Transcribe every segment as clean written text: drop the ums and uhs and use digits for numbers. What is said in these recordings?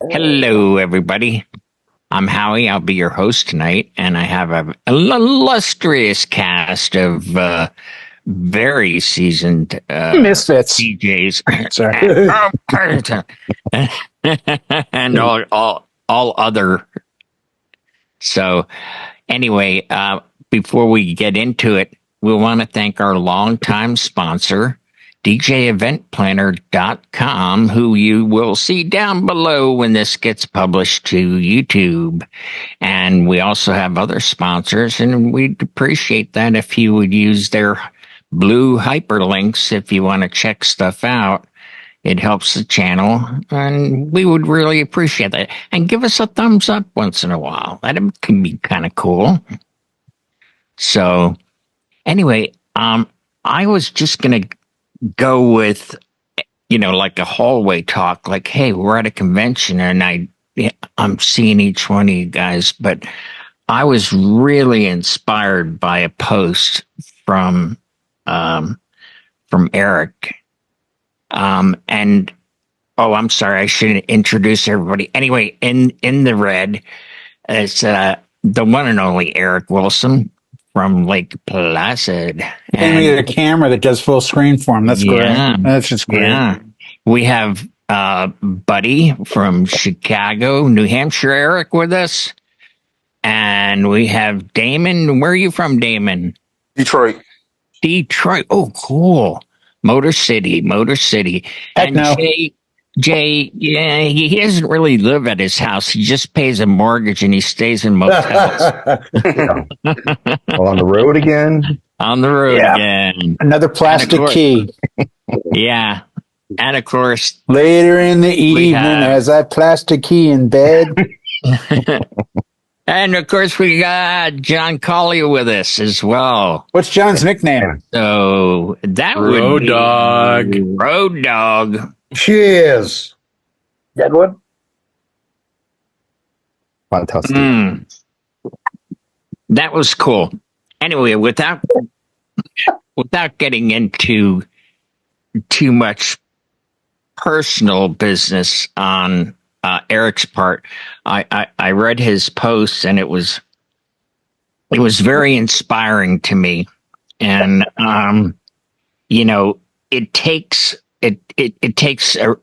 Hello, everybody. I'm Howie. I'll be your host tonight, and I have an illustrious cast of very seasoned Misfits. DJs Sorry. and all other. So, anyway, before we get into it, we want to thank our longtime sponsor, DJEventPlanner.com, who you will see down below when this gets published to YouTube. And we also have other sponsors, and we'd appreciate that if you would use their blue hyperlinks if you want to check stuff out. It helps the channel, and we would really appreciate that. And give us a thumbs up once in a while. That can be kind of cool. So, anyway, I was just going to go with, like a hallway talk, like, hey, we're at a convention and I'm seeing each one of you guys, but I was really inspired by a post from Eric. And I'm sorry, I should introduce everybody. Anyway, in the red, it's the one and only Eric Wilson from Lake Placid. And we had a camera that does full screen for him. That's Yeah. great. That's just great. Yeah. We have Buddy from Chicago, New Hampshire, Eric with us. And we have Damon. Where are you from, Damon? Detroit. Detroit. Oh, cool. Motor City. Heck And no. Jay, yeah, he doesn't really live at his house. He just pays a mortgage and he stays in motels. Well, on the road again. On the road again. Another plastic key. Yeah. And of course, Later in the evening, as I plastic key in bed. and of course, we got John Collier with us as well. What's John's nickname? So that would Road be Dog. Road Dog. Cheers. Deadwood? Fantastic. That was cool. Anyway, without getting into too much personal business on Eric's part, I read his posts and it was very inspiring to me. And it takes a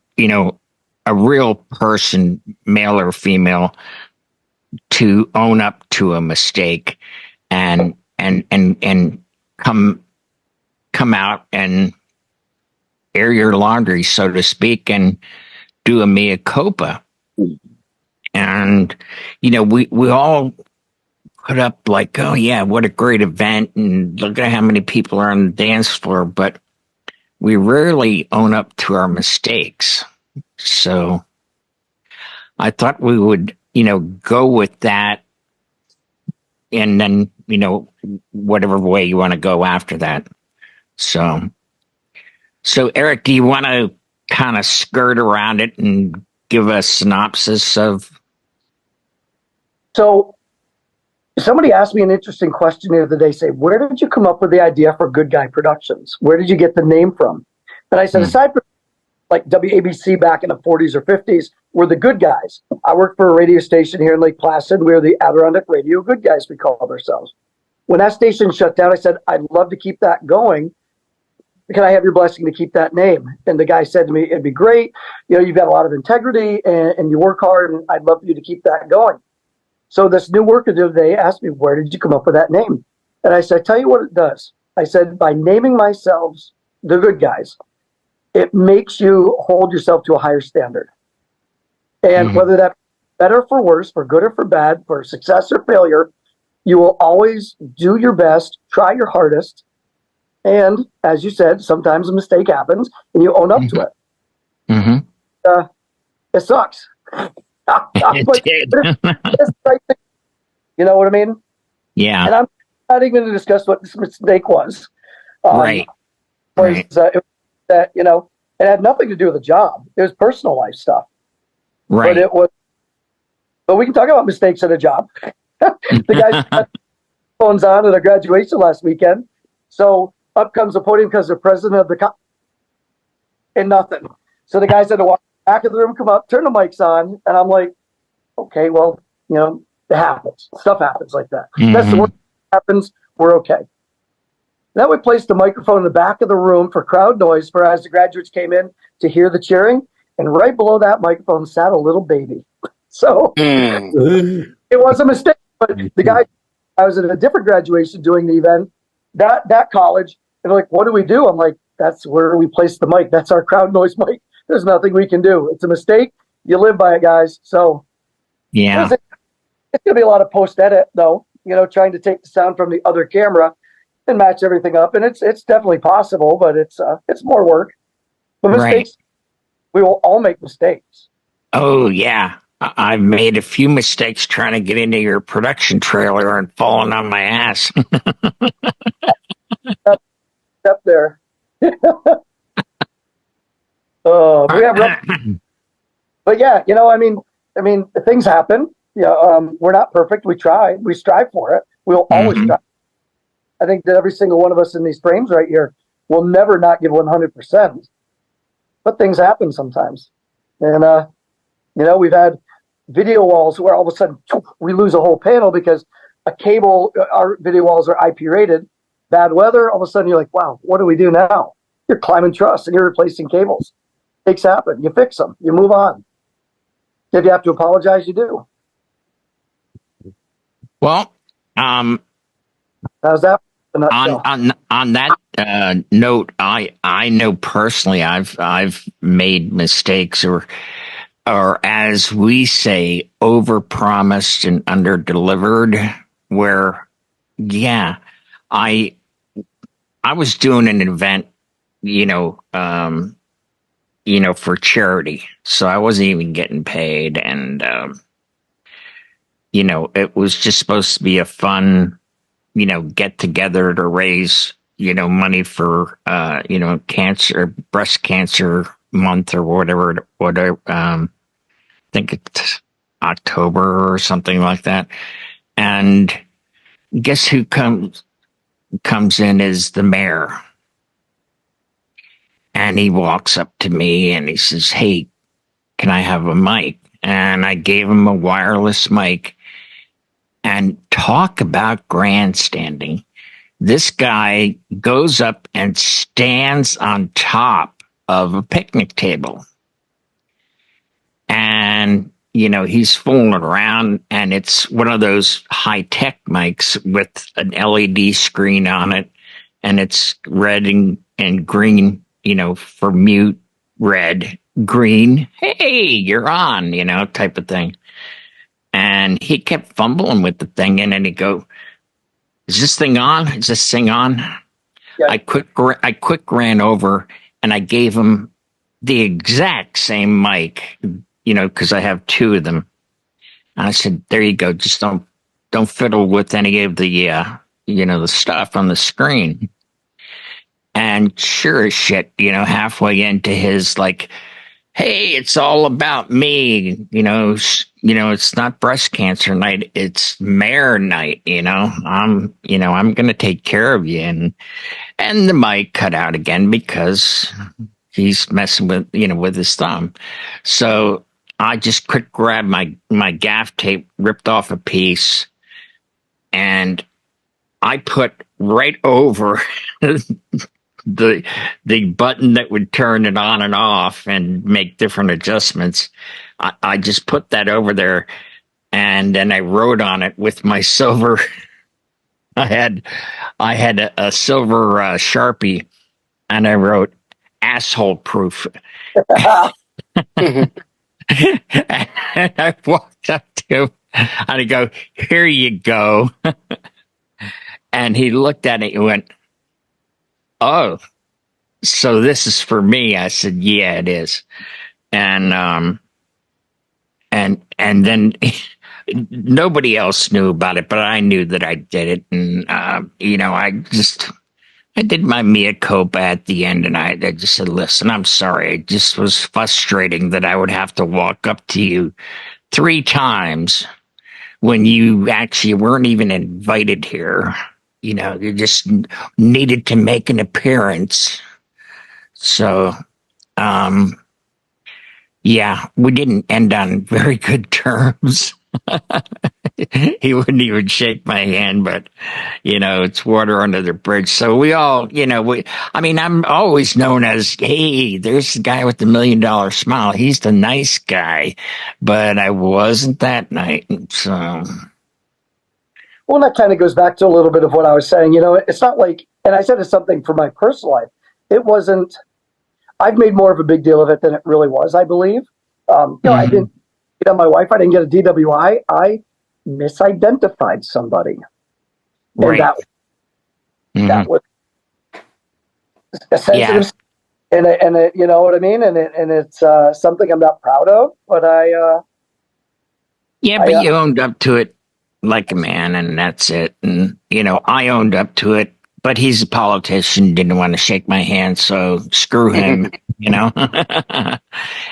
real person, male or female, to own up to a mistake and come out and air your laundry, so to speak, and do a mea culpa. And we all put up like, oh yeah, what a great event, and look at how many people are on the dance floor, but we rarely own up to our mistakes. So I thought we would, go with that, and then, whatever way you want to go after that. So Eric, do you want to kind of skirt around it and give a synopsis of? So somebody asked me an interesting question the other day, say, where did you come up with the idea for Good Guy Productions? Where did you get the name from? And I said, aside from like WABC back in the 40s or 50s, we're the good guys. I worked for a radio station here in Lake Placid. We were the Adirondack Radio Good Guys, we called ourselves. When that station shut down, I said, I'd love to keep that going. Can I have your blessing to keep that name? And the guy said to me, it'd be great. You've got a lot of integrity and you work hard, and I'd love for you to keep that going. So this new worker the other day asked me, where did you come up with that name? And I said, tell you what it does. I said, by naming myself the Good Guys, it makes you hold yourself to a higher standard. And whether that's better or for worse, for good or for bad, for success or failure, you will always do your best, try your hardest. And as you said, sometimes a mistake happens and you own up to it. It sucks. But it's the right thing. You know what I mean? Yeah. And I'm not even going to discuss what this mistake was. Right. It had nothing to do with the job. It was personal life stuff. Right. But we can talk about mistakes at a job. The guys had phones on at a graduation last weekend. So up comes the podium because the president of the and nothing. So the guys had to walk Back of the room come up, turn the mics on, and I'm like, okay, well, it happens. Stuff happens like that. That's the worst that happens. We're okay. Then we placed the microphone in the back of the room for crowd noise for as the graduates came in to hear the cheering. And right below that microphone sat a little baby. So it was a mistake. But the guy, I was at a different graduation doing the event, that college, and they're like, what do we do? I'm like, that's where we place the mic. That's our crowd noise mic. There's nothing we can do. It's a mistake. You live by it, guys. So yeah, it's going to be a lot of post edit, though. Trying to take the sound from the other camera and match everything up, and it's definitely possible, but it's more work. But mistakes, we will all make mistakes. Oh yeah, I've made a few mistakes trying to get into your production trailer and falling on my ass. Up there. We have but yeah, things happen. We're not perfect. We try. We strive for it. We'll always try. I think that every single one of us in these frames right here will never not give 100%. But things happen sometimes. And, we've had video walls where all of a sudden we lose a whole panel because a cable, our video walls are IP rated. Bad weather, all of a sudden you're like, wow, what do we do now? You're climbing truss and you're replacing cables. Things happen. You fix them. You move on. If you have to apologize, you do. Well, how's that? On that note, I know personally I've made mistakes or as we say, overpromised and underdelivered. Where, yeah, I was doing an event, for charity, so I wasn't even getting paid, and it was just supposed to be a fun, get together to raise, money for, cancer, breast cancer month or whatever. I think it's October or something like that. And guess who comes in is the mayor. And he walks up to me and he says, hey, can I have a mic? And I gave him a wireless mic. And talk about grandstanding. This guy goes up and stands on top of a picnic table. And, he's fooling around, and it's one of those high-tech mics with an LED screen on it, and it's red and green, for mute, red, green, hey, you're on, type of thing. And he kept fumbling with the thing, and then he'd go, is this thing on? Is this thing on? Yeah. I quick ran over, and I gave him the exact same mic, because I have two of them. And I said, there you go. Just don't fiddle with any of the, the stuff on the screen. And sure as shit, halfway into his, like, hey, it's all about me. It's not breast cancer night. It's mayor night. I'm going to take care of you. And the mic cut out again because he's messing with, with his thumb. So I just quick grabbed my gaff tape, ripped off a piece, and I put right over the button that would turn it on and off and make different adjustments. I just put that over there, and then I wrote on it with my silver. I had a silver Sharpie, and I wrote asshole proof. And I walked up to him and I go, here you go. And he looked at it and went, oh, so this is for me. I said, yeah, it is. And then nobody else knew about it, but I knew that I did it. And, I did my mea culpa at the end, and I just said, listen, I'm sorry. It just was frustrating that I would have to walk up to you 3 times when you actually weren't even invited here. You just needed to make an appearance. So, Yeah, we didn't end on very good terms. He wouldn't even shake my hand, but it's water under the bridge. So we all, I mean, I'm always known as, hey, there's the guy with the $1 million smile. He's the nice guy, but I wasn't that night. So, well, that kind of goes back to a little bit of what I was saying. It's not like, and I said it's something for my personal life. It wasn't. I've made more of a big deal of it than it really was, I believe. I didn't. My wife, I didn't get a DWI. I misidentified somebody. Right. And that was a sensitive, and you know what I mean? And it's something I'm not proud of, but you owned up to it like a man, and that's it. And, I owned up to it, but he's a politician, didn't want to shake my hand, so screw him,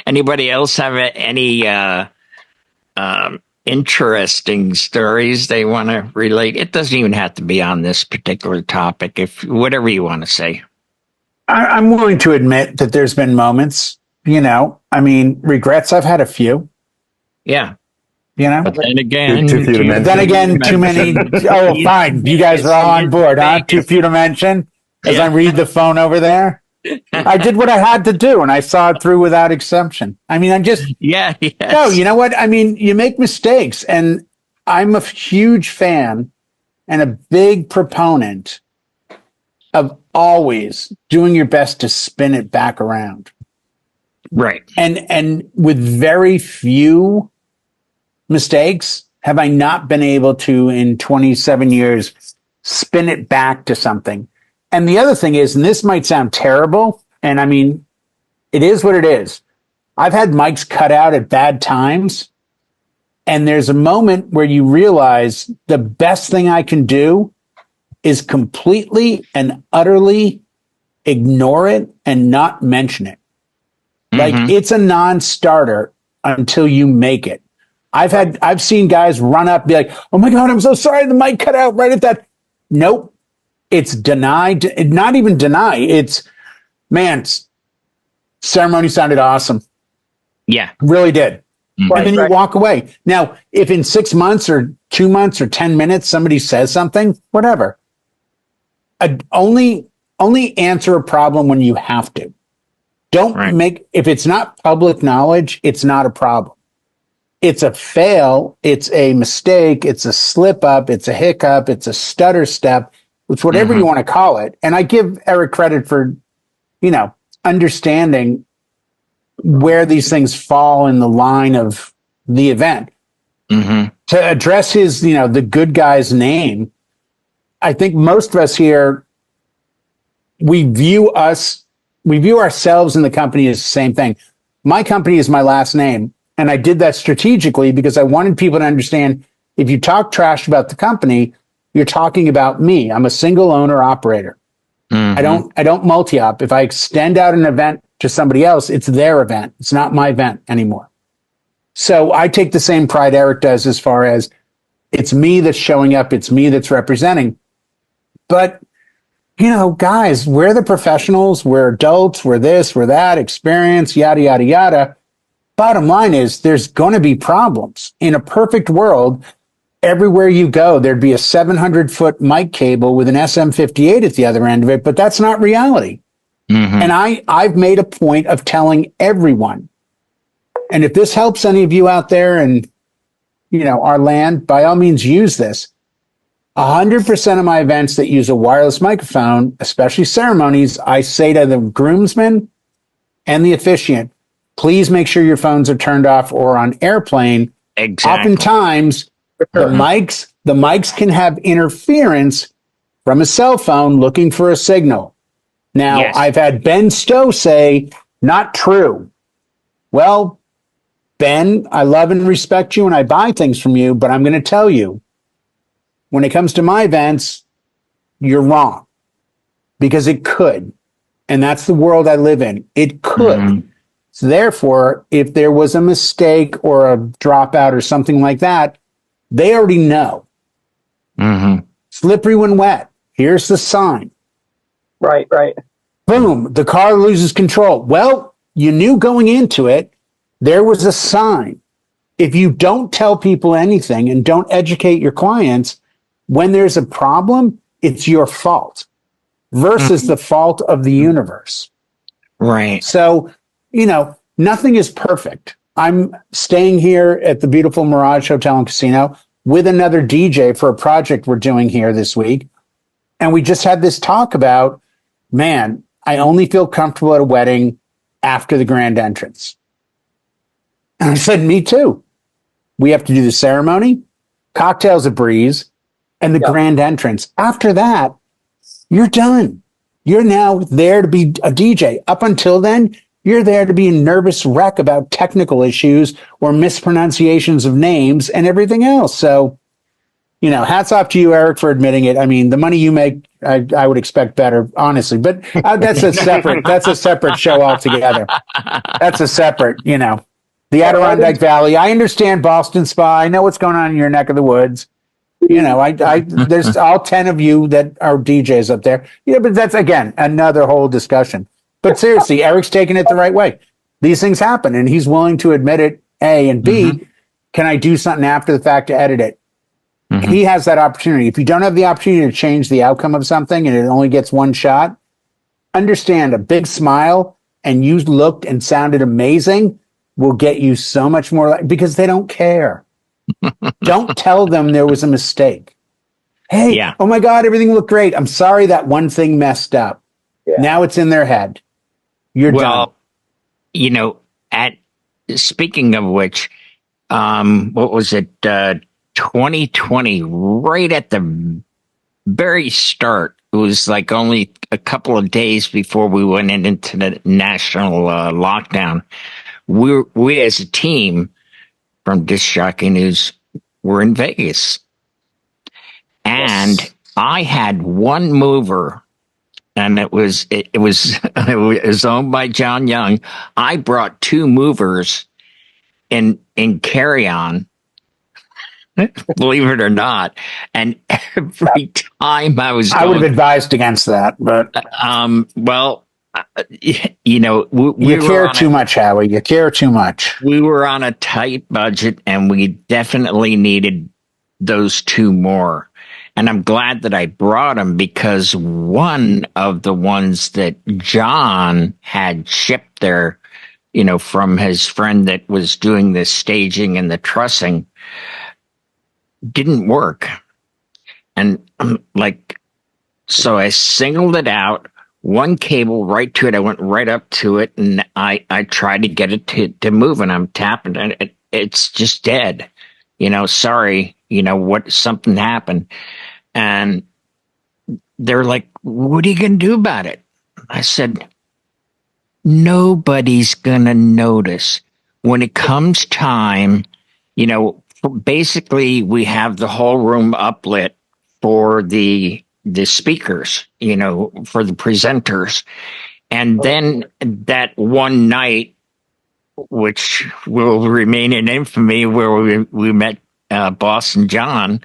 Anybody else have any interesting stories they want to relate? It doesn't even have to be on this particular topic, if whatever you want to say. I'm willing to admit that there's been moments, regrets. I've had a few. Yeah. But then again, too many. Oh, fine. You guys are all on board, huh? Too few to mention. As I read the phone over there, I did what I had to do, and I saw it through without exception. I mean, no, you know what? I mean, you make mistakes, and I'm a huge fan and a big proponent of always doing your best to spin it back around. Right. And with very few mistakes have I not been able to, in 27 years, spin it back to something. And the other thing is, and this might sound terrible, and I mean, it is what it is. I've had mics cut out at bad times, and there's a moment where you realize the best thing I can do is completely and utterly ignore it and not mention it. Like, it's a non-starter until you make it. I've seen guys run up and be like, oh my God, I'm so sorry, the mic cut out right at that. Nope. It's denied. Not even deny. It's, man, ceremony sounded awesome. Yeah. Really did. Mm-hmm. And then you walk away. Now, if in 6 months or 2 months or 10 minutes somebody says something, whatever. Only answer a problem when you have to. Don't if it's not public knowledge, it's not a problem. It's a fail. It's a mistake. It's a slip up. It's a hiccup. It's a stutter step. It's whatever you want to call it. And I give Eric credit for, understanding where these things fall in the line of the event. To address his, the good guy's name, I think most of us here, we view ourselves in the company as the same thing. My company is my last name. And I did that strategically because I wanted people to understand, if you talk trash about the company, you're talking about me. I'm a single owner operator. I don't multi-op. If I extend out an event to somebody else, it's their event. It's not my event anymore. So I take the same pride Eric does, as far as it's me that's showing up. It's me that's representing. But, guys, we're the professionals. We're adults. We're this, we're that, experience, yada, yada, yada. Bottom line is, there's going to be problems. In a perfect world, everywhere you go, there'd be a 700-foot mic cable with an SM58 at the other end of it, but that's not reality. And I've made a point of telling everyone, and if this helps any of you out there and, our land, by all means use this. 100% of my events that use a wireless microphone, especially ceremonies, I say to the groomsmen and the officiant, please make sure your phones are turned off or on airplane. Exactly. Oftentimes, the mics can have interference from a cell phone looking for a signal. Now, I've had Ben Stowe say, not true. Well, Ben, I love and respect you and I buy things from you, but I'm going to tell you, when it comes to my events, you're wrong, because it could. And that's the world I live in. It could. So therefore, if there was a mistake or a dropout or something like that, they already know. Slippery when wet. Here's the sign. Right. Boom. The car loses control. Well, you knew going into it There was a sign. If you don't tell people anything and don't educate your clients, when there's a problem, it's your fault versus the fault of the universe. Right. So, nothing is perfect. I'm staying here at the beautiful Mirage Hotel and Casino with another DJ for a project we're doing here this week. And we just had this talk about, man, I only feel comfortable at a wedding after the grand entrance. And I said, me too. We have to do the ceremony, cocktails a breeze, and the grand entrance. After that, you're done. You're now there to be a DJ. Up until then, you're there to be a nervous wreck about technical issues or mispronunciations of names and everything else. So, hats off to you, Eric, for admitting it. I mean, the money you make, I would expect better, honestly. But that's a separate show altogether. That's a separate, the Adirondack Valley. I understand Boston Spa. I know what's going on in your neck of the woods. There's all 10 of you that are DJs up there. But that's, again, another whole discussion. But seriously, Eric's taking it the right way. These things happen, and he's willing to admit it, A, and B, can I do something after the fact to edit it? He has that opportunity. If you don't have the opportunity to change the outcome of something and it only gets one shot, understand a big smile and you looked and sounded amazing will get you so much more, because they don't care. Don't tell them there was a mistake. Hey, oh my God, everything looked great. I'm sorry that one thing messed up. Yeah. Now it's in their head. You're done. Speaking of which, what was it? 2020, right at the very start. It was like only a couple of days before we went into the national lockdown. We as a team from Disc Jockey News were in Vegas. And I had one mover, and it was owned by John Young. I brought two movers in carry-on, believe it or not. And every time I would have advised against that, but you care too much, Howie. You care too much. We were on a tight budget, and we definitely needed those two more. And I'm glad that I brought them, because one of the ones that John had shipped there, from his friend that was doing the staging and the trussing, didn't work. And so I singled it out, one cable right to it. I went right up to it, and I tried to get it to move, and I'm tapping, and it's just dead. Sorry, something happened. And they're like, what are you going to do about it? I said, nobody's going to notice. When it comes time, basically we have the whole room uplit for the speakers, for the presenters. And then that one night, which will remain in infamy, where we met Boston John,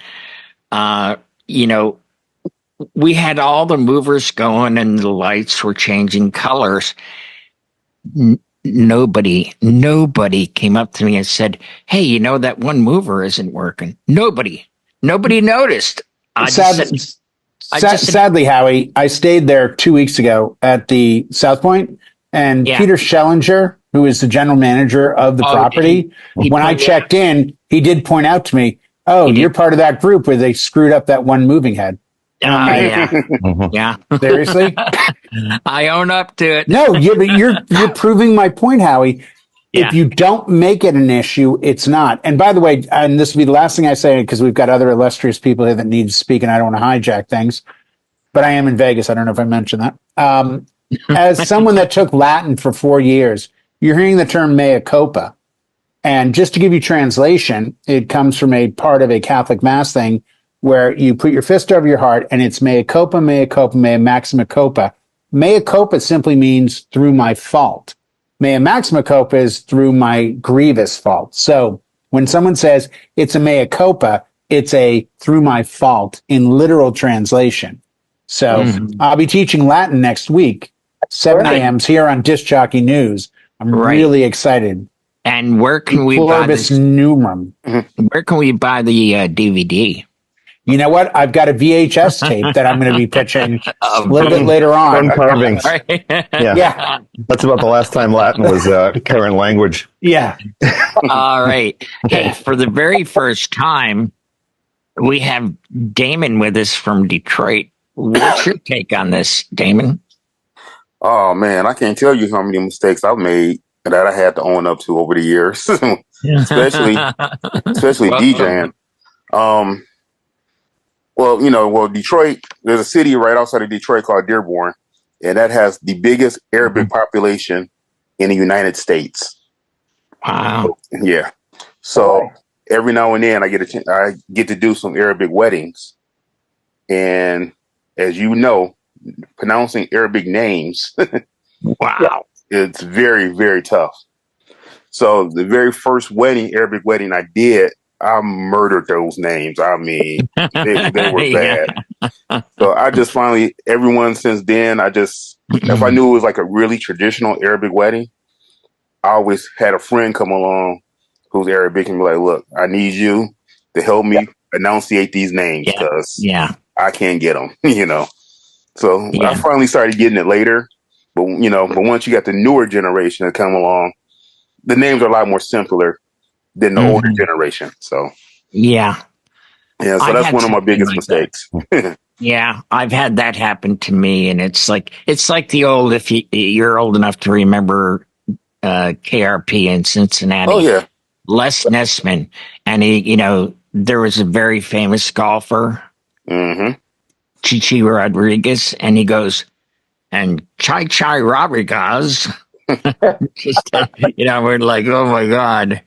we had all the movers going and the lights were changing colors. Nobody came up to me and said, hey, that one mover isn't working. Nobody noticed. Sadly, Howie, I stayed there 2 weeks ago at the South Point, and Peter Schellinger, who is the general manager of the property, when I checked in, he did point out to me, you're part of that group where they screwed up that one moving head. Yeah. Seriously? I own up to it. No, but you're proving my point, Howie. If you don't make it an issue, it's not. And by the way, and this will be the last thing I say, because we've got other illustrious people here that need to speak, and I don't want to hijack things, but I am in Vegas. I don't know if I mentioned that. As someone that took Latin for 4 years, you're hearing the term mea culpa. And just to give you translation, it comes from a part of a Catholic Mass thing where you put your fist over your heart, and it's mea culpa, mea culpa, mea maxima culpa. Mea culpa simply means through my fault. Mea maxima culpa is through my grievous fault. So when someone says it's a mea culpa, it's a through my fault in literal translation. So I'll be teaching Latin next week, 7 a.m. here on Disc Jockey News. I'm really excited. And where can we buy Pluribus this? Numerum. Where can we buy the DVD? You know what? I've got a VHS tape that I'm going to be pitching a little bit later on. Stone carvings. Yeah. That's about the last time Latin was a current language. Yeah. All right. Hey, for the very first time, we have Damon with us from Detroit. What's your take on this, Damon? Oh man, I can't tell you how many mistakes I've made that I had to own up to over the years, especially DJing. Detroit, there's a city right outside of Detroit called Dearborn, and that has the biggest Arabic population in the United States. Wow. Yeah. So every now and then I get to do some Arabic weddings. And as you know, pronouncing Arabic names, wow, it's very, very tough. So the very first Arabic wedding I did, I murdered those names. I mean, they were bad. So I just finally, everyone since then, if I knew it was like a really traditional Arabic wedding, I always had a friend come along who's Arabic and be like, look, I need you to help me enunciate these names because I can't get them, So I finally started getting it later. But once you got the newer generation to come along, the names are a lot more simpler than the older generation. So so that's one of my biggest mistakes. Yeah, I've had that happen to me, and it's like the old, if you're old enough to remember KRP in Cincinnati. Oh yeah, Les Nessman, and he, there was a very famous golfer, Chichi Rodriguez, and he goes, and Chai Rodriguez. Just, we're like, oh my God.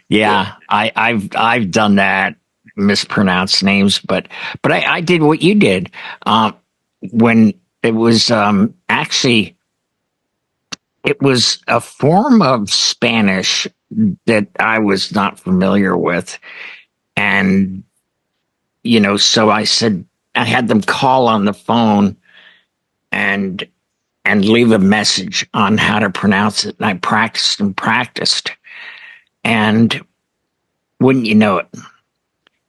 Yeah. I've done that, mispronounced names, but I did what you did. When it was, actually, it was a form of Spanish that I was not familiar with. And, so I said, I had them call on the phone and leave a message on how to pronounce it. And I practiced. And wouldn't you know it,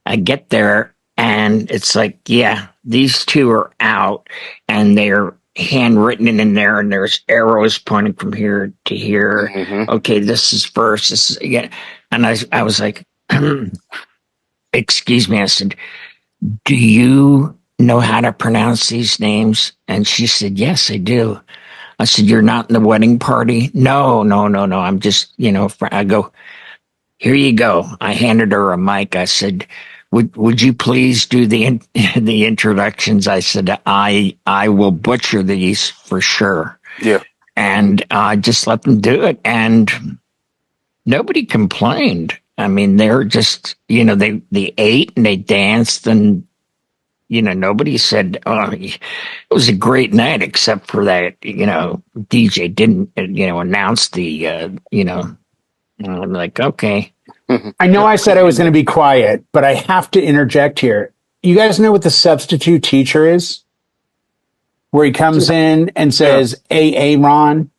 I get there and it's like, these two are out and they're handwritten in there and there's arrows pointing from here to here. Okay, this is first. This is again. And I was like, excuse me. I said, do you know how to pronounce these names? And she said, yes, I do. I said, you're not in the wedding party? No. I'm just, I go, here you go. I handed her a mic. I said, would you please do the introductions? I said, I will butcher these for sure. Yeah. And I just let them do it. And nobody complained. I mean, they're just, they ate and they danced and, nobody said, oh, it was a great night, except for that, DJ didn't, announce the, I'm like, okay. I know I said I was going to be quiet, but I have to interject here. You guys know what the substitute teacher is? Where he comes in and says, Ron.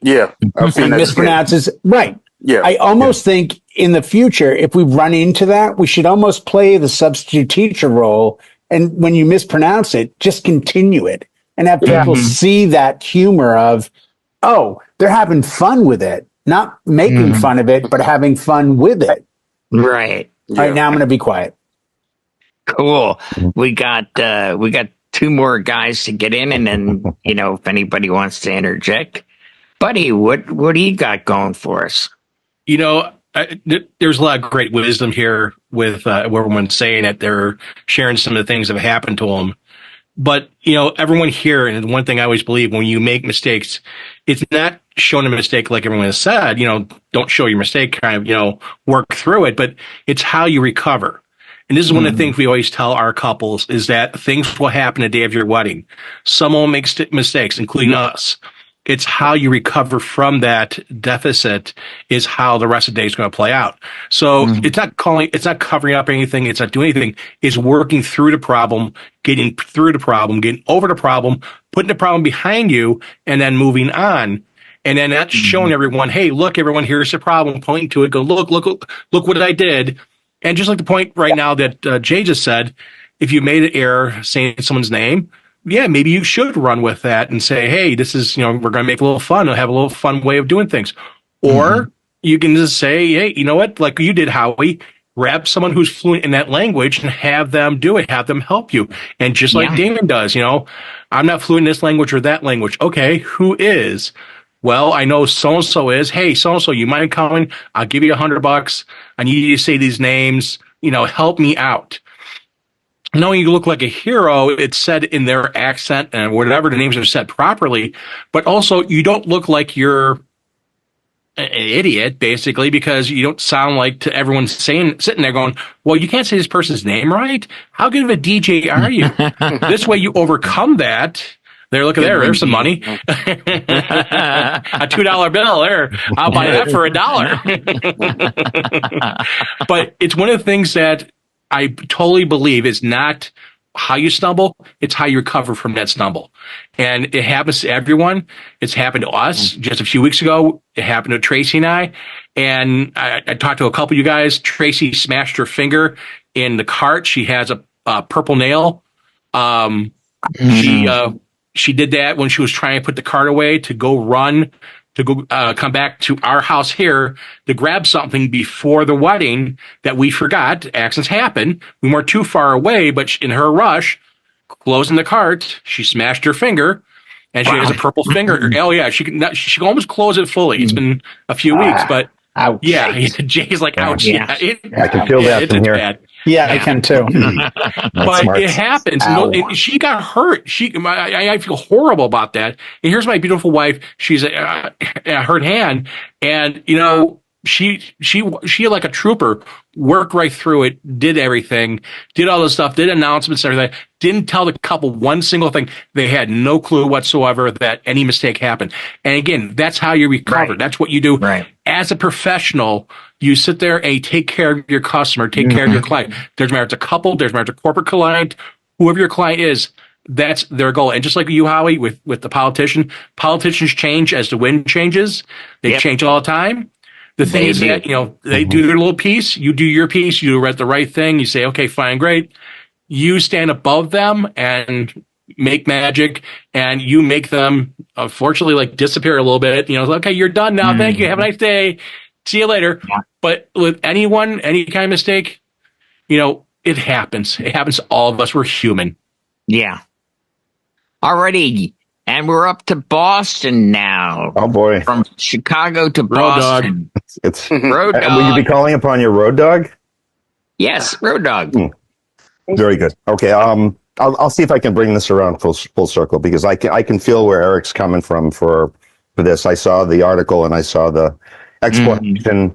Yeah. I've seen that. Mispronounces. Right. Yeah. I almost think in the future, if we run into that, we should almost play the substitute teacher role. And when you mispronounce it, just continue it and have people see that humor of, oh, they're having fun with it, not making fun of it, but having fun with it. Right. All right, now I'm going to be quiet. Cool. We got two more guys to get in, and then if anybody wants to interject, Buddy, what do you got going for us? There's a lot of great wisdom here with everyone saying that they're sharing some of the things that have happened to them. But, everyone here, and one thing I always believe, when you make mistakes, it's not showing a mistake like everyone has said, don't show your mistake, kind of, work through it, but it's how you recover. And this is one of the things we always tell our couples is that things will happen the day of your wedding. Someone makes mistakes, including us. It's how you recover from that deficit is how the rest of the day is going to play out. So it's not covering up anything. It's not doing anything. It's working through the problem, getting through the problem, getting over the problem, putting the problem behind you, and then moving on. And then that's showing everyone, hey, look, everyone, here's the problem, pointing to it, go, look what I did. And just like the point right now that Jay just said, if you made an error saying someone's name, yeah, maybe you should run with that and say, hey, this is, we're going to make a little fun, have a little fun way of doing things. Or you can just say, hey, you know what, like you did, Howie, grab someone who's fluent in that language and have them do it, have them help you. And just like Damon does, I'm not fluent in this language or that language. Okay, who is? Well, I know so-and-so is. Hey, so-and-so, you mind coming? I'll give you $100. I need you to say these names, help me out. Knowing you look like a hero, it's said in their accent and whatever the names are said properly, but also you don't look like you're an idiot, basically, because you don't sound like to everyone sitting there going, well, you can't say this person's name right. How good of a DJ are you? This way you overcome that. There, look at there. There's some money. A $2 bill there. I'll buy that for $1. But it's one of the things that I totally believe is not how you stumble, it's how you recover from that stumble. And it happens to everyone. It's happened to us just a few weeks ago. It happened to Tracy and I. And I talked to a couple of you guys. Tracy smashed her finger in the cart. She has a purple nail. She did that when she was trying to put the cart away to go run, to go come back to our house here to grab something before the wedding that we forgot. Accidents happen. We weren't too far away, but in her rush, closing the cart, she smashed her finger, and she has a purple finger. Oh yeah, she can almost close it fully. It's been a few weeks, but ouch. Yeah, Jay's like, ouch. Yeah, I can feel that from here. Bad. Yeah, I can too. But smart. It happens. She got hurt. I feel horrible about that. And here's my beautiful wife. She's hurt hand, and she like a trooper worked right through it, did everything, did all this stuff, did announcements, everything. Didn't tell the couple one single thing. They had no clue whatsoever that any mistake happened. And again, that's how you recover. Right. That's what you do. Right. As a professional, you sit there and you take care of your customer, take care of your client. There's matter it's a couple, there's matter it's a corporate client, whoever your client is, that's their goal. And just like you, Howie, with the politicians change as the wind changes. They change all the time. The thing is that, they do their little piece, you do your piece, you do the right thing, you say, okay, fine, great. You stand above them and make magic, and you make them, unfortunately, like disappear a little bit. Okay, you're done now. Thank you. Have a nice day. See you later. Yeah. But with anyone, any kind of mistake, it happens. It happens to all of us. We're human. Yeah. Alrighty. And we're up to Boston now. Oh boy. From Chicago to Boston. It's Road Dog. Will you be calling upon your Road Dog? Yes, Road Dog. Very good. Okay. I'll see if I can bring this around full circle, because I can feel where Eric's coming from for this. I saw the article and I saw the explanation.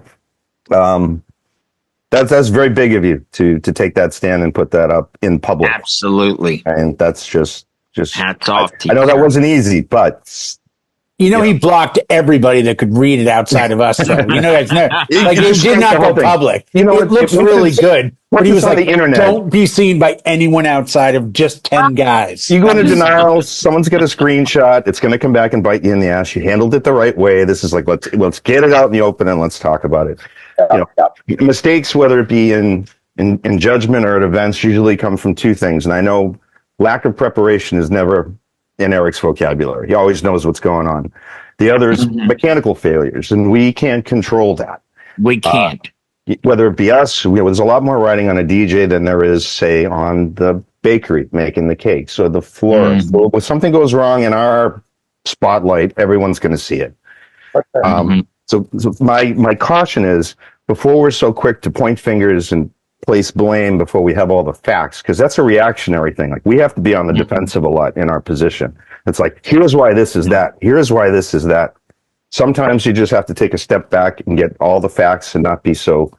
That's very big of you to take that stand and put that up in public. Absolutely. And that's just hats off to you. I know that wasn't easy, but he blocked everybody that could read it outside of us. Though. Like it did not go public. It looks really good. But he was like, the internet, don't be seen by anyone outside of just 10 guys. You go into denial, someone's got a screenshot, it's going to come back and bite you in the ass. You handled it the right way. This is like, let's get it out in the open and let's talk about it. Mistakes, whether it be in judgment or at events, usually come from two things. And I know lack of preparation is never in Eric's vocabulary. He always knows what's going on. The other is mechanical failures, and we can't control that. We can't. Whether it be us, there's a lot more riding on a DJ than there is, say, on the bakery making the cakes or the floor. So if something goes wrong in our spotlight, everyone's going to see it. So my caution is, before we're so quick to point fingers and place blame before we have all the facts, because that's a reactionary thing. Like, we have to be on the defensive a lot in our position. It's like, here's why this is that. Here's why this is that. Sometimes you just have to take a step back and get all the facts and not be so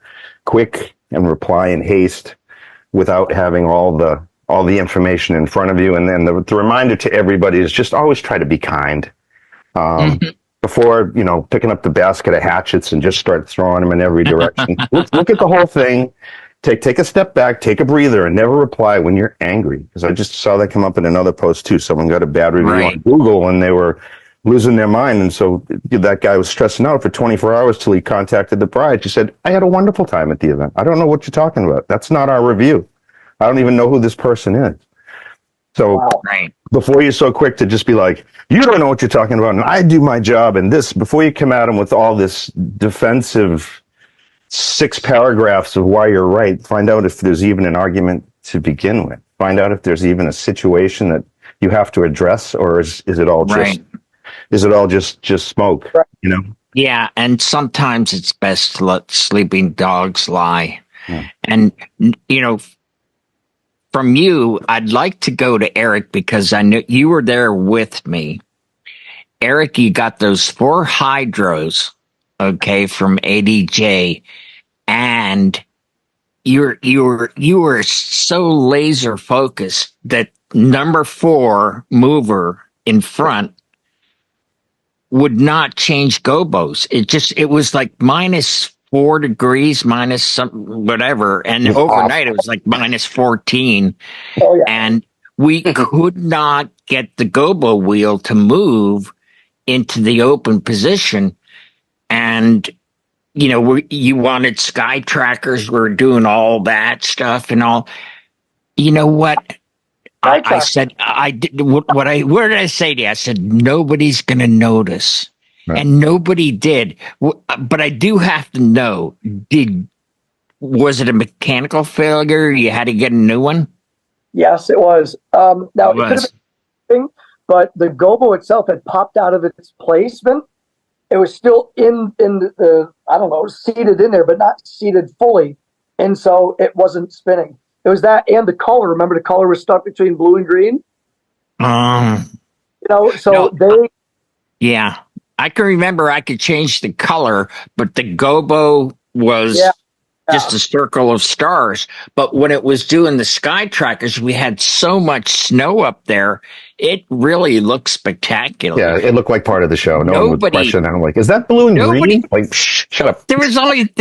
quick and reply in haste without having all the information in front of you. And then the reminder to everybody is just always try to be kind. Before, picking up the basket of hatchets and just start throwing them in every direction. Look at the whole thing. Take a step back, take a breather, and never reply when you're angry. Because I just saw that come up in another post too. Someone got a bad review on Google and they were losing their mind. And so that guy was stressing out for 24 hours till he contacted the bride. She said, I had a wonderful time at the event. I don't know what you're talking about. That's not our review. I don't even know who this person is. So before you're so quick to just be like, you don't know what you're talking about, and I do my job, and this, before you come at them with all this defensive 6 paragraphs of why you're right, find out if there's even an argument to begin with. Find out if there's even a situation that you have to address, or is it all just smoke? You know? Yeah, and sometimes it's best to let sleeping dogs lie. Yeah. And you know, from you, I'd like to go to Eric because I knew you were there with me. Eric, you got those 4 hydros, okay, from ADJ, and you were so laser focused that number 4 mover in front would not change gobos. It was like -4 degrees, minus some whatever, and overnight it was like -14. Oh, yeah. And we could not get the gobo wheel to move into the open position. And you know, you wanted sky trackers. We were doing all that stuff and all. You know what? I said, I did what did I say to you? I said, nobody's going to notice. Right. And nobody did. But I do have to know, was it a mechanical failure? You had to get a new one? Yes, it was. Now, it could have been, but the gobo itself had popped out of its placement. It was still in the, I don't know, seated in there, but not seated fully. And so it wasn't spinning. It was that and the color. Remember, the color was stuck between blue and green? You know, so Yeah. I can remember I could change the color, but the gobo was just a circle of stars. But when it was doing the sky trackers, we had so much snow up there. It really looked spectacular. Yeah, it looked like part of the show. No one would question that. I'm like, is that blue and green? Like, shut up. There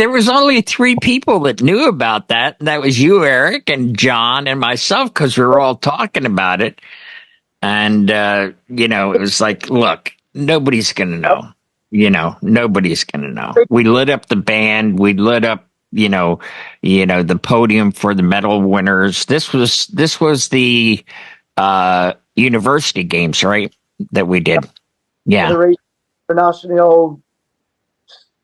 was only 3 people that knew about that. That was you, Eric, and John, and myself, because we were all talking about it. And you know, it was like, look, nobody's gonna know. You know, nobody's gonna know. We lit up the band. We lit up, you know, the podium for the medal winners. This was the university games, right? That we did. Yeah. International,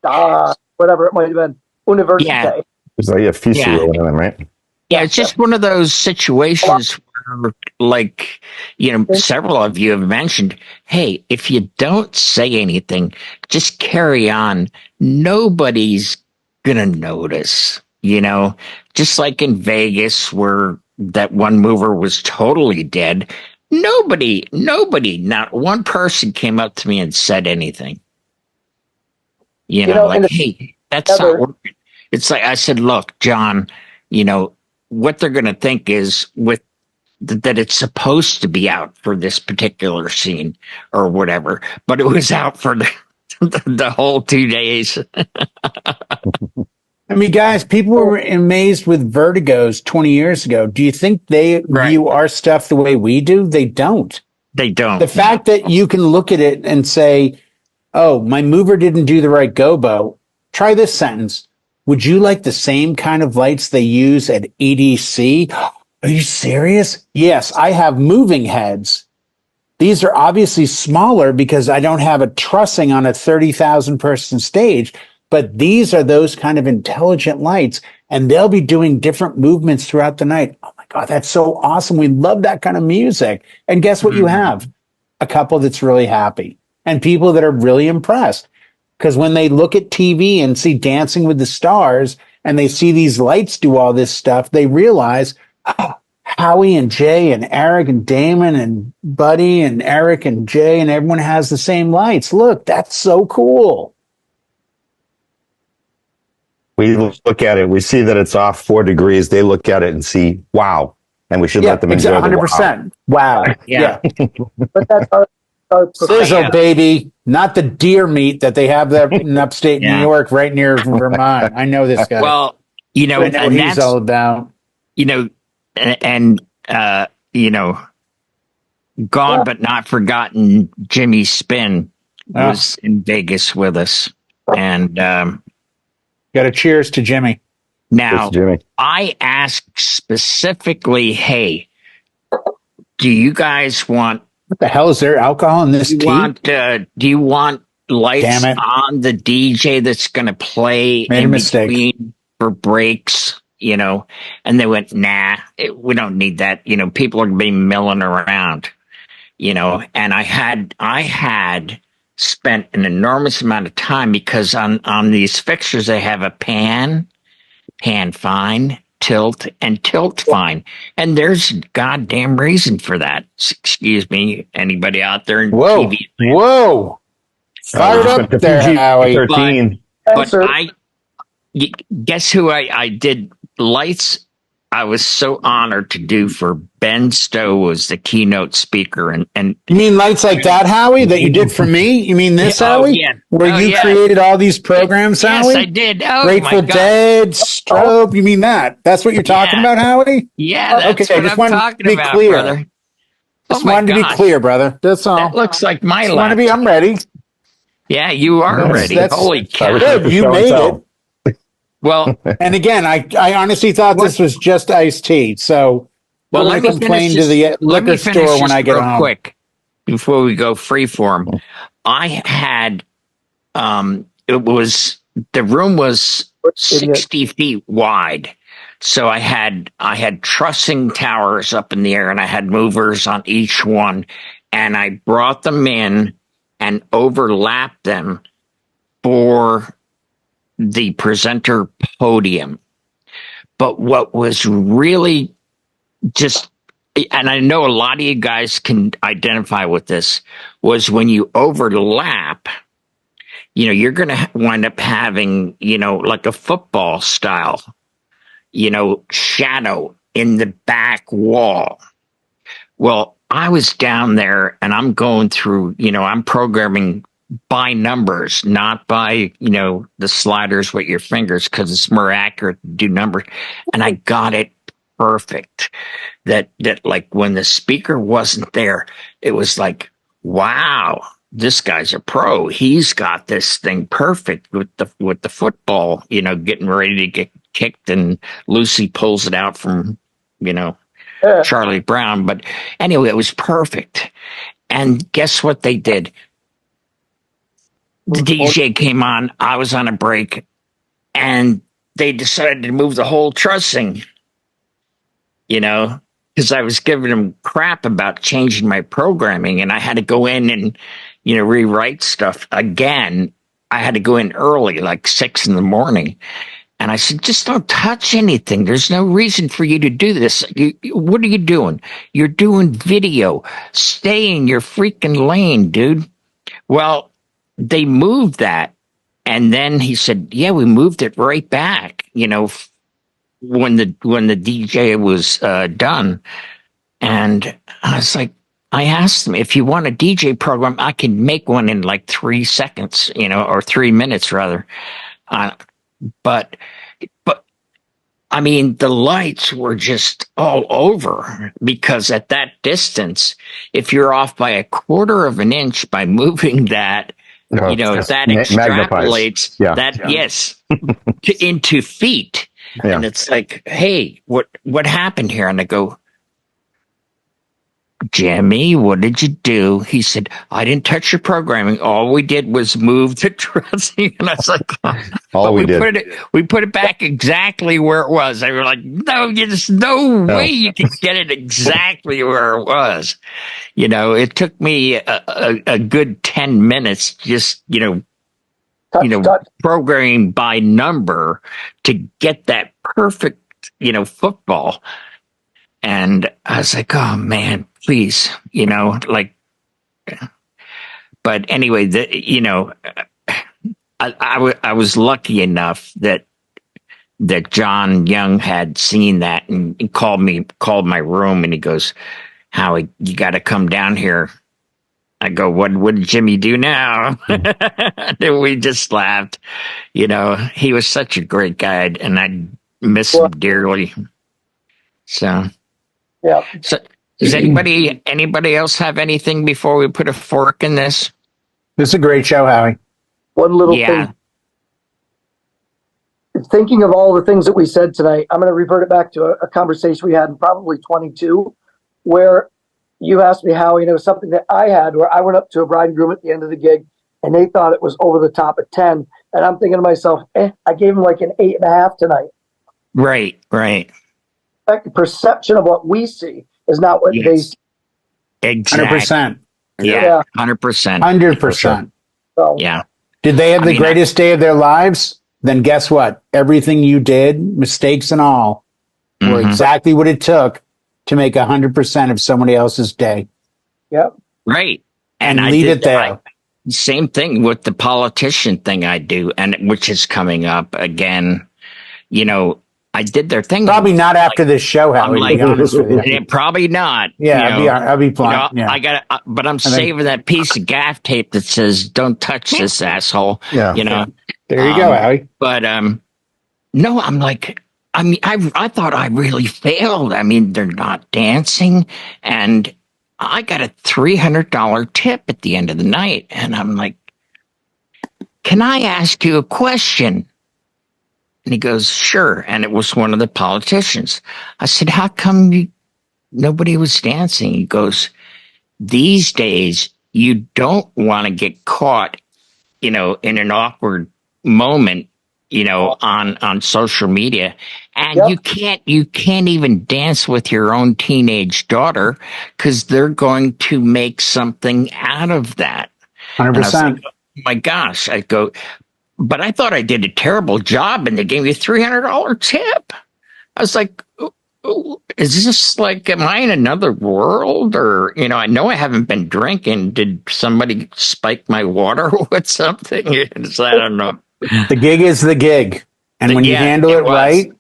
whatever it might have been. University. Yeah. It was like a FISU or whatever, right? Yeah, it's just one of those situations where, like, you know, several of you have mentioned, hey, if you don't say anything, just carry on. Nobody's gonna notice, you know, just like in Vegas where that one mover was totally dead. Nobody, not one person came up to me and said anything. You know, like, hey, that's not working. It's like I said, look, John, you know, what they're going to think is that it's supposed to be out for this particular scene or whatever, but it was out for the whole 2 days. I mean, guys, people were amazed with Vertigos 20 years ago. Do you think they view our stuff the way we do? They don't. They don't. The fact that you can look at it and say, oh, my mover didn't do the right gobo. Try this sentence. Would you like the same kind of lights they use at EDC? Are you serious? Yes, I have moving heads. These are obviously smaller because I don't have a trussing on a 30,000 person stage, but these are those kind of intelligent lights, and they'll be doing different movements throughout the night. Oh my God, that's so awesome. We love that kind of music. And guess what you have? A couple that's really happy and people that are really impressed. Because when they look at TV and see Dancing with the Stars and they see these lights do all this stuff, they realize, oh, Howie and Jay and Eric and Damon and Buddy and Eric and Jay and everyone has the same lights. Look, that's so cool. We look at it, we see that it's off 4 degrees. They look at it and see, wow. And we should let them enjoy 100%. Wow. Yeah. But that's Sizzle, baby. Not the deer meat that they have there in upstate New York, right near Vermont. I know this guy. Well, you know, I know what he's all about. You know, and you know, gone but not forgotten, Jimmy Spin was in Vegas with us. And got a cheers to Jimmy. Now, Jimmy. I asked specifically, hey, do you guys want... What the hell is there alcohol in this tea? Do you want lights on the DJ that's going to play Made a mistake for breaks? You know, and they went, nah, we don't need that. You know, people are going to be milling around. You know, and I had spent an enormous amount of time because on these fixtures they have a pan fine, tilt, and tilt fine. And there's a goddamn reason for that. Excuse me, anybody out there in TV. Whoa. Fired up there, Howie. 13. But guess who I did lights? I was so honored to do for Ben Stowe was the keynote speaker. And you mean lights like that, Howie, that you did for me? You mean this, Howie? Yeah. Where you created all these programs, Howie? Yes, I did. Oh, Grateful Dead, Strobe. You mean that? That's what you're talking about, Howie? Yeah, that's what I'm talking about, brother. Just wanted to be clear, brother. That's all. That looks like my laptop. I'm ready. Yeah, you are ready. Holy cow. Good, you made it. Well, and again, I honestly thought this was just iced tea. So, let me complain to the liquor store when I get home. Quick, before we go freeform, I had the room was 60 feet wide, so I had trussing towers up in the air, and I had movers on each one, and I brought them in and overlapped them for the presenter podium. But what was really just, and I know a lot of you guys can identify with this, was when you overlap, you know, you're going to wind up having, you know, like a football style, you know, shadow in the back wall. Well, I was down there and I'm going through, you know, I'm programming by numbers, not by, you know, the sliders with your fingers, because it's more accurate to do numbers. And I got it perfect. That like when the speaker wasn't there, it was like, wow, this guy's a pro. He's got this thing perfect with the football, you know, getting ready to get kicked, and Lucy pulls it out from, you know, Charlie Brown. But anyway, it was perfect. And guess what they did? The DJ came on, I was on a break, and they decided to move the whole trussing, you know, because I was giving them crap about changing my programming, and I had to go in and, you know, rewrite stuff again. I had to go in early, like 6 a.m. And I said, just don't touch anything. There's no reason for you to do this. What are you doing? You're doing video. Stay in your freaking lane, dude. Well, they moved that, and then he said, yeah, we moved it right back, you know, when the DJ was done. And I was like, I asked him, if you want a DJ program, I can make one in like 3 seconds, you know, or 3 minutes rather. But I mean, the lights were just all over, because at that distance, if you're off by 1/4 of an inch by moving that, you know, that extrapolates yes, into feet. Yeah. And it's like, hey, what happened here? And I go, Jimmy, what did you do? He said, I didn't touch your programming. All we did was move the trussing. And I was like, we put it back exactly where it was. They were like, no, there's no way you can get it exactly where it was. You know, it took me a good 10 minutes just, programming by number to get that perfect, football. And I was like, oh man, please, but anyway, I was lucky enough that John Young had seen that and called my room, and he goes, Howie, you got to come down here. I go, what did Jimmy do now? And we just laughed. He was such a great guy, and I miss him dearly. So, yeah. Does anybody else have anything before we put a fork in this? This is a great show, Howie. One little thing. Thinking of all the things that we said tonight, I'm going to revert it back to a conversation we had in probably 22, where you asked me how, it was something that I had where I went up to a bride and groom at the end of the gig and they thought it was over the top at 10. And I'm thinking to myself, I gave them like an 8.5 tonight. Right. The perception of what we see is not what they see. Exactly. 100%. Yeah. 100%. 100%. So, yeah. Did they have the greatest day of their lives? Then guess what? Everything you did, mistakes and all, were exactly what it took to make 100% of somebody else's day. Yep. Right. And leave it there. Same thing with the politician thing I do, and which is coming up again. I did their thing. Probably not after this show, Howie, to be honest with you. Probably not. Yeah, I'll be fine. But I'm saving that piece of gaff tape that says, "Don't touch this asshole." Yeah. There you go, Howie. But no, I'm like, I thought I really failed. They're not dancing, and I got a $300 tip at the end of the night, and I'm like, "Can I ask you a question?" And he goes, "Sure." And it was one of the politicians. I said, "How come nobody was dancing?" He goes, "These days, you don't want to get caught, in an awkward moment, on social media. And you can't even dance with your own teenage daughter because they're going to make something out of that." 100%. Oh my gosh. I go, but I thought I did a terrible job and they gave me a $300 tip. I was like, is this like, am I in another world? Or, I know I haven't been drinking. Did somebody spike my water with something? I don't know. The gig is the gig. And when you handle it right,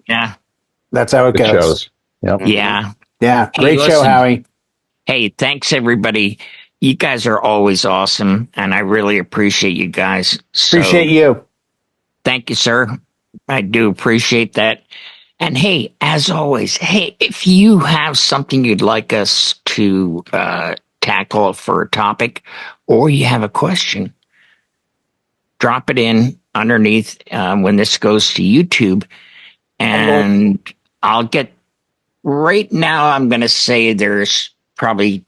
that's how it goes. Yep. Yeah. Yeah. Great show, Howie. Hey, thanks everybody. You guys are always awesome, and I really appreciate you guys. Appreciate you. Thank you, sir. I do appreciate that. And hey, as always, if you have something you'd like us to tackle for a topic, or you have a question, drop it in underneath when this goes to YouTube, and I'll get. Right now, I'm going to say there's probably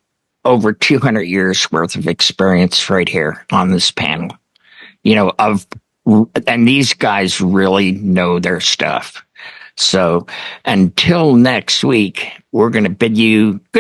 over 200 years worth of experience right here on this panel, and these guys really know their stuff. So until next week, we're going to bid you good